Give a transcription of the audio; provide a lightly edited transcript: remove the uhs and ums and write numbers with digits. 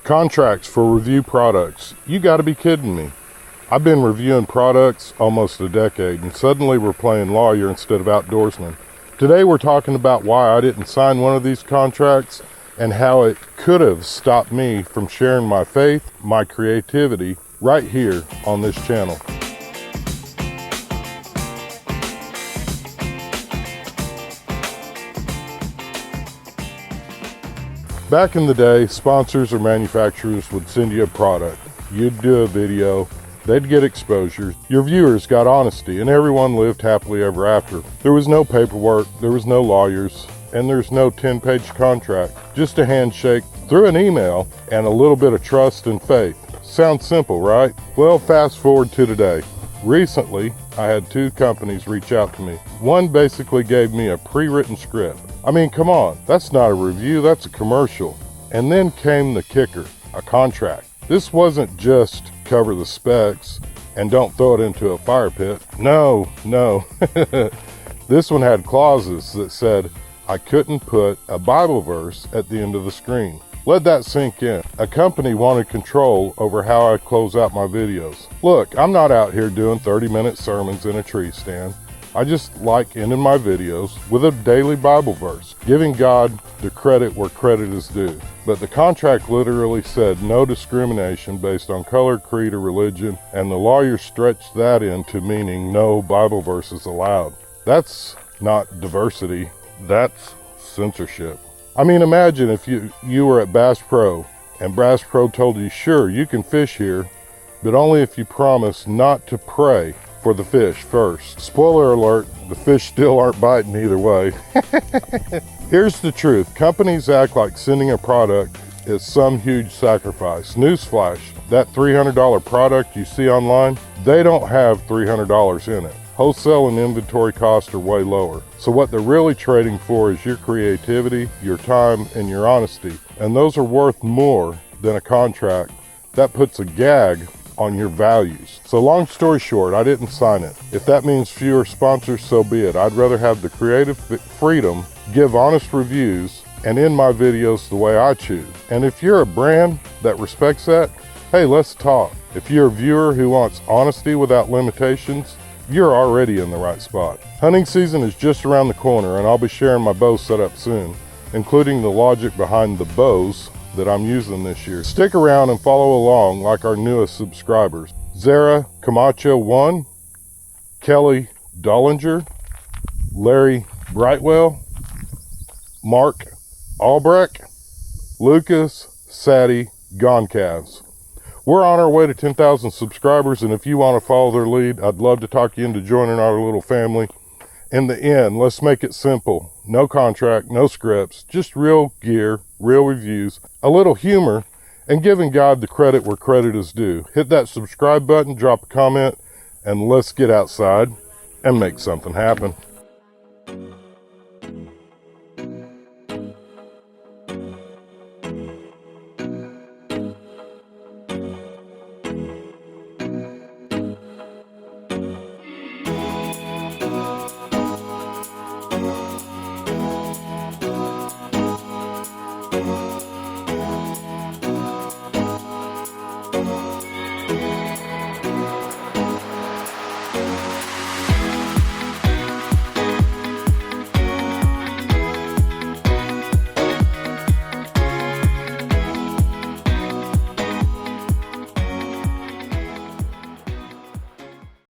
Contracts for review products. You gotta be kidding me. I've been reviewing products almost a decade, and suddenly we're playing lawyer instead of outdoorsman. Today we're talking about why I didn't sign one of these contracts and how it could have stopped me from sharing my faith, my creativity, right here on this channel. Back in the day, sponsors or manufacturers would send you a product. You'd do a video, they'd get exposure, your viewers got honesty, and everyone lived happily ever after. There was no paperwork, there was no lawyers, and there's no 10-page contract. Just a handshake through an email and a little bit of trust and faith. Sounds simple, right? Well, fast forward to today. Recently, I had two companies reach out to me. One basically gave me a pre-written script. I mean, come on, that's not a review, that's a commercial. And then came the kicker, a contract. This wasn't just cover the specs and don't throw it into a fire pit. No. This one had clauses that said I couldn't put a Bible verse at the end of the screen. Let that sink in. A company wanted control over how I close out my videos. Look, I'm not out here doing 30-minute sermons in a tree stand. I just like ending my videos with a daily Bible verse, giving God the credit where credit is due. But the contract literally said no discrimination based on color, creed, or religion, and the lawyer stretched that into meaning no Bible verses allowed. That's not diversity, that's censorship. I mean, imagine if you were at Bass Pro and Bass Pro told you, sure, you can fish here, but only if you promise not to pray for the fish first. Spoiler alert, the fish still aren't biting either way. Here's the truth. Companies act like sending a product is some huge sacrifice. Newsflash, that $300 product you see online, they don't have $300 in it. Wholesale and inventory costs are way lower. So what they're really trading for is your creativity, your time, and your honesty. And those are worth more than a contract that puts a gag on your values. So long story short, I didn't sign it. If that means fewer sponsors, so be it. I'd rather have the creative freedom, give honest reviews, and end my videos the way I choose. And if you're a brand that respects that, hey, let's talk. If you're a viewer who wants honesty without limitations, you're already in the right spot. Hunting season is just around the corner, and I'll be sharing my bow setup soon, including the logic behind the bows that I'm using this year. Stick around and follow along like our newest subscribers. Zara Camacho 1, Kelly Dollinger, Larry Brightwell, Mark Albrecht, Lucas Sadie Goncalves. We're on our way to 10,000 subscribers, and if you want to follow their lead, I'd love to talk you into joining our little family. In the end, let's make it simple. No contract, no scripts, just real gear, real reviews, a little humor, and giving God the credit where credit is due. Hit that subscribe button, drop a comment, and let's get outside and make something happen.